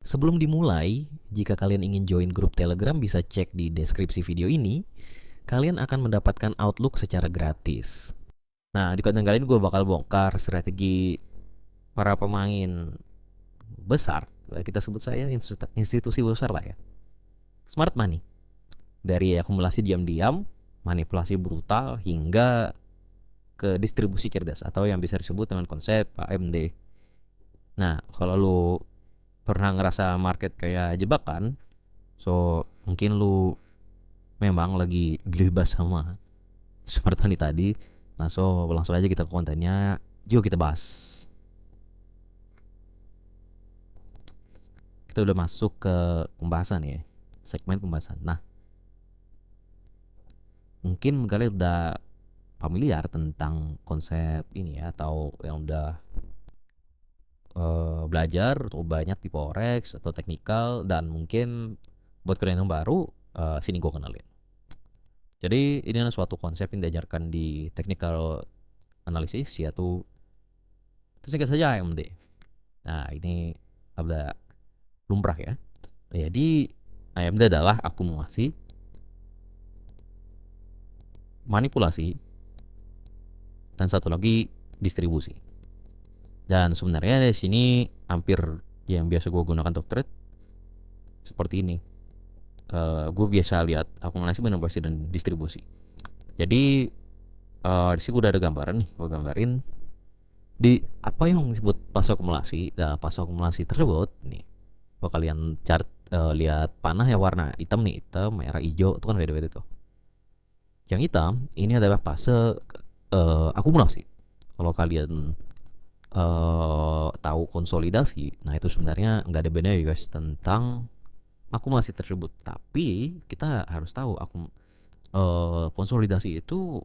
Sebelum dimulai, jika kalian ingin join grup Telegram bisa cek di deskripsi video ini. Kalian akan mendapatkan Outlook secara gratis. Nah, di konten kali ini gue bakal bongkar strategi para pemain besar, kita sebut saya institusi besar lah ya. Smart money. Dari akumulasi diam-diam, manipulasi brutal, hingga ke distribusi cerdas atau yang bisa disebut dengan konsep AMD. Nah, kalau lu pernah ngerasa market kayak jebakan, so mungkin lu memang lagi gelibas sama smart money tadi. Nah, so langsung aja kita ke kontennya. Yuk kita bahas. Kita udah masuk ke pembahasan ya, segmen pembahasan. Nah, mungkin kalian udah familiar tentang konsep ini ya, atau yang udah belajar atau banyak di forex atau teknikal, dan mungkin buat kalian yang baru, sini gue kenalin. Jadi ini adalah suatu konsep yang diajarkan di technical analysis, yaitu singkat saja AMD. Nah, ini ada lumrah ya. Jadi AMD adalah akumulasi, manipulasi, dan satu lagi distribusi. Dan sebenarnya di sini hampir yang biasa gue gunakan untuk trade seperti ini. Gue biasa lihat akumulasi, manipulasi, dan distribusi. Jadi di sini udah ada gambaran nih, gue gambarin di apa yang disebut fase akumulasi. Nah, fase akumulasi tersebut nih, kalau kalian chart, lihat panah ya, warna hitam nih, hitam, merah, hijau, itu kan beda-beda tuh. Yang hitam ini adalah fase akumulasi. Kalau kalian tahu konsolidasi, nah itu sebenarnya nggak ada bedanya ya guys tentang akumulasi tersebut. Tapi kita harus tahu konsolidasi itu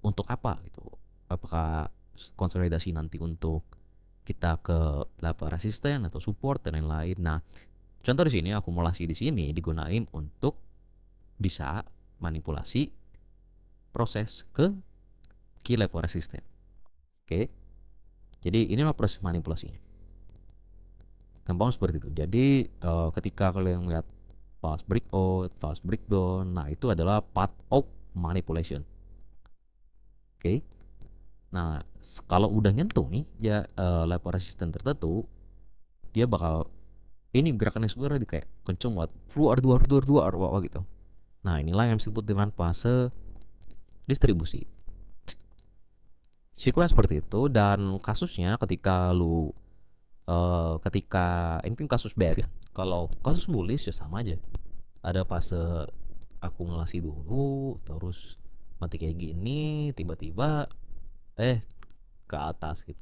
untuk apa gitu. Apakah konsolidasi nanti untuk kita ke level resisten atau support dan lain-lain. Nah, contoh di sini akumulasi di sini digunain untuk bisa manipulasi proses ke key level resisten. Oke. Jadi inilah proses manipulasinya. Gampang seperti itu. Jadi ketika kalian melihat fast breakout, fast breakdown, nah itu adalah part of manipulation. Oke. Nah, kalau udah nyentuh nih ya level resisten tertentu, dia bakal ini gerakannya sebenarnya kayak kenceng banget, keluar gitu. Nah, inilah yang disebut dengan fase distribusi. Siklus seperti itu, dan kasusnya ketika ini kan kasus bear ya. Kalau kasus bullish ya sama aja. Ada fase akumulasi dulu, terus mati kayak gini, tiba-tiba ke atas gitu.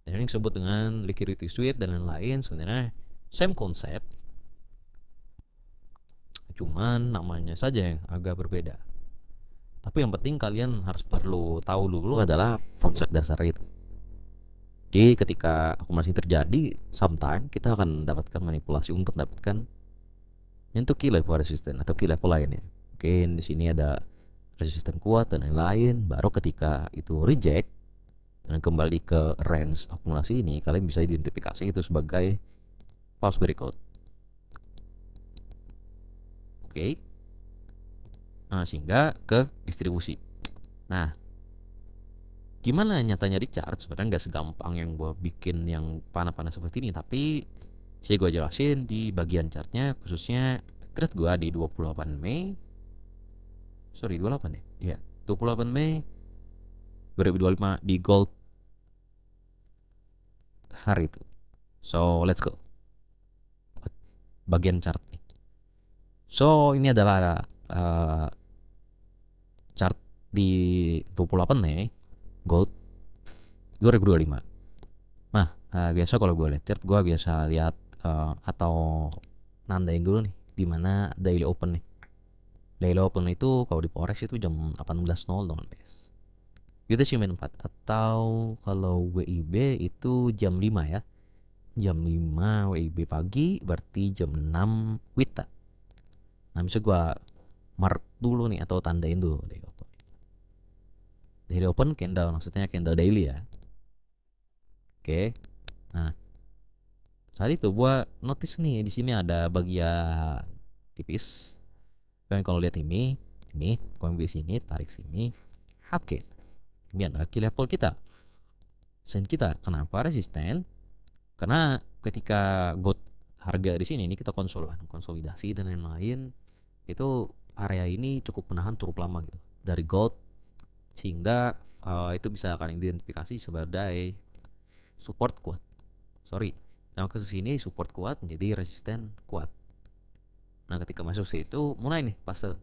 Dan ini disebut dengan liquidity sweep dan lain-lain. Sebenarnya same konsep, cuman namanya saja yang agak berbeda. Tapi yang penting kalian harus perlu tahu dulu adalah konsep dasar itu. Jadi ketika akumulasi terjadi, sometimes kita akan mendapatkan manipulasi untuk mendapatkan untuk key level resisten atau key level lainnya. Mungkin di sini ada resisten kuat dan lain-lain. Baru ketika itu reject dan kembali ke range akumulasi ini, kalian bisa identifikasi itu sebagai false breakout. Oke. Nah, sehingga ke distribusi. Nah, gimana nyatanya di chart? Sebenarnya nggak segampang yang gue bikin yang panah-panah seperti ini, tapi saya gue jelasin di bagian chartnya, khususnya trade gue di 28 Mei. Sorry, 28 ya? Iya, 28 Mei 2025 di gold hari itu. So, let's go. Bagian chart nih. So, ini adalah chart di 28 Mei gold 2025. Nah, biasa kalau gue lihat chart, gue biasa lihat atau nandain dulu nih di mana daily open nih. Daily open itu kalau di forex itu jam 18.00 guys. Itu sih main 4, atau kalau WIB itu jam 5 ya. Jam 5 WIB pagi berarti jam 6 WITA. Nah, bisa gue mark dulu nih atau tandain dulu daily open. Daily open candle, maksudnya candle daily ya. Oke. Nah, Saat itu gua notice nih di sini ada bagian tipis. Dan kalau lihat ini kalau di sini tarik sini, oke, ini adalah key level kita. Sen kita kenapa resisten? Karena ketika got harga di sini ini kita konsolidasi dan lain-lain, itu area ini cukup menahan cukup lama gitu dari gold, sehingga itu bisa akan identifikasi sebagai support kuat. Nah ke sini support kuat menjadi resisten kuat. Nah ketika masuk situ mulai nih fase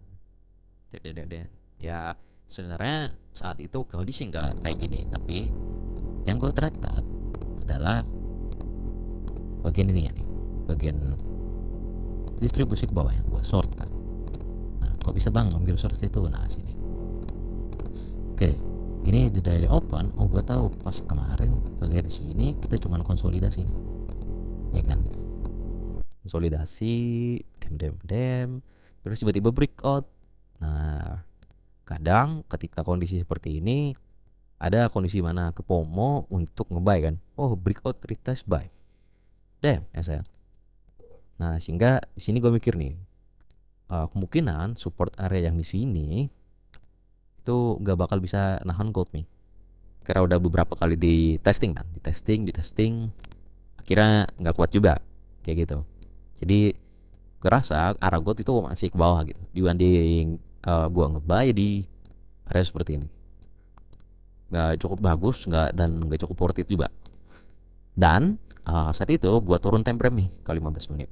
ya, sebenarnya saat itu kondisi nggak kayak gini, tapi yang gue terlihat adalah bagian ini ya nih, bagian distribusi ke bawah yang gue short kan. Nah kok bisa bang ambil short itu? Nah sini, oke, ini di daily open. Oh gue tahu pas kemarin bagian di sini kita cuma konsolidasi nih, ya kan, konsolidasi dem terus tiba-tiba breakout. Nah kadang ketika kondisi seperti ini ada kondisi mana ke FOMO untuk ngebuy kan, oh breakout retest buy dem ya saya. Nah sehingga di sini gue mikir nih, kemungkinan support area yang di sini itu nggak bakal bisa nahan gold nih, karena udah beberapa kali di testing kan, di testing akhirnya nggak kuat juga kayak gitu. Jadi gue rasa arah gold itu masih ke bawah gitu dibanding gue ngebuy di area seperti ini. Nggak cukup bagus, nggak cukup worth it juga. Dan saat itu gue turun time frame nih ke 15 menit.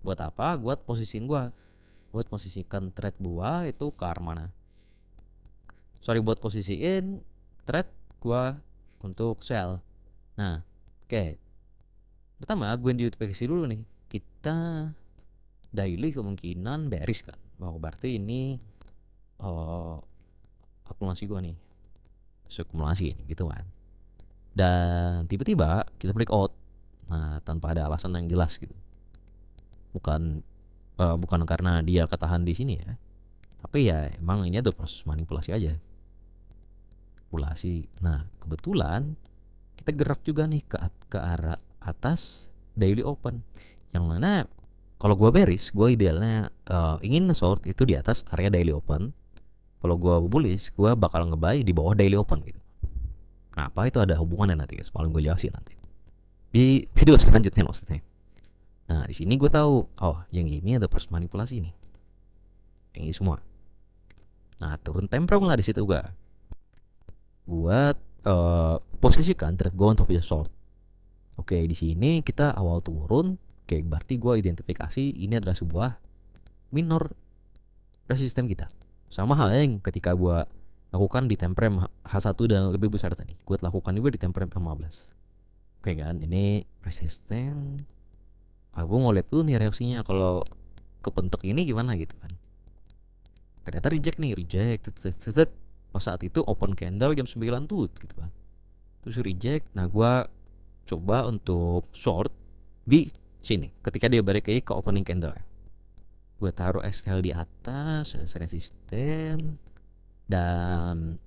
Buat apa? Buat posisikan trade gue itu ke arah mana? Buat posisiin trade gue untuk sell. Nah oke, pertama gue identifikasi dulu nih, kita daily kemungkinan bearish kan, berarti ini akumulasi gue nih, akumulasi gitu kan. Dan tiba-tiba kita breakout, nah tanpa ada alasan yang jelas gitu, bukan karena dia ketahan di sini ya, tapi ya emang ini ada proses manipulasi aja, manipulasi. Nah kebetulan kita gerak juga nih ke arah atas daily open, yang mana kalau gue bearish, gue idealnya ingin short itu di atas area daily open. Kalau gue bullish, gue bakal ngebuy di bawah daily open gitu. Kenapa? Itu ada hubungannya nanti guys, paling gue jelasin nanti di video selanjutnya maksudnya. Nah di sini gue tahu, oh yang ini ada proses manipulasi nih, yang ini semua. Nah turun time frame lah di situ gue buat posisikan trade gue untuk bisa short. Oke, di sini kita awal turun, oke, berarti gue identifikasi ini adalah sebuah minor resisten kita. Sama hal yang ketika gue lakukan di time frame H1 dan lebih besar tadi, gue lakukan juga di time frame 15. Oke kan, ini resisten. Aku mau lihat dulu nih reaksinya kalau kepentok ini gimana gitu kan. Ternyata reject. Pas saat itu open candle jam 9 tuh gitu kan, terus reject. Nah gue coba untuk short di sini ketika dia balik lagi ke opening candle. Gue taruh SL di atas resisten, dan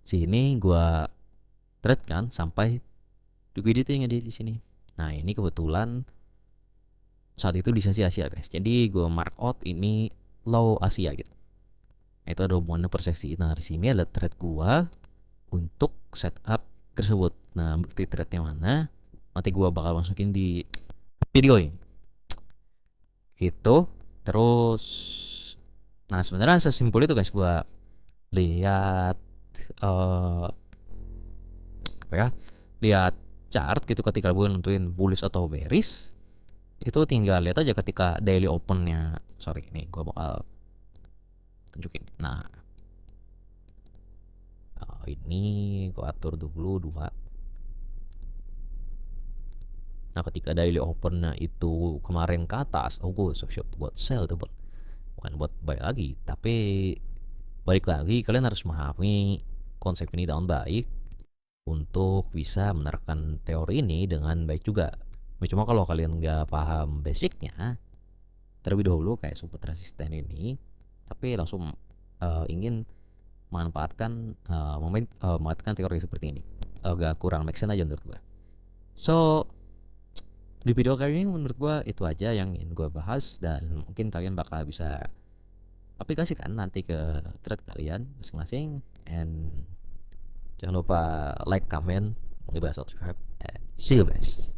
sini gue trade kan sampai liquidity-nya di sini. Nah ini kebetulan saat itu di sesi Asia guys, jadi gue mark out ini low Asia gitu. Nah, itu ada hubungannya per sesi. Nah di sini ada trade gue untuk setup tersebut. Nah bukti trade-nya mana nanti gue bakal masukin di video ini gitu. Terus nah sebenarnya sesimpel itu guys, gue lihat lihat chart gitu ketika gue nentuin bullish atau bearish. Itu tinggal lihat aja ketika daily opennya. Ini gue bakal tunjukin. Nah ini gue atur dulu 2. Nah ketika daily opennya itu kemarin ke atas, gue short buat sell tuh, bukan buat buy lagi. Tapi balik lagi, kalian harus memahami konsep ini dengan baik untuk bisa menerapkan teori ini dengan baik juga. Cuma kalau kalian nggak paham basicnya terlebih dahulu kayak support resisten ini, tapi langsung ingin memanfaatkan memanfaatkan teori seperti ini, agak kurang make sense aja menurut gue. So Di video kali ini menurut gue itu aja yang ingin gue bahas, dan mungkin kalian bakal bisa aplikasikan nanti ke thread kalian masing-masing. And jangan lupa like, comment, subscribe, and see you guys.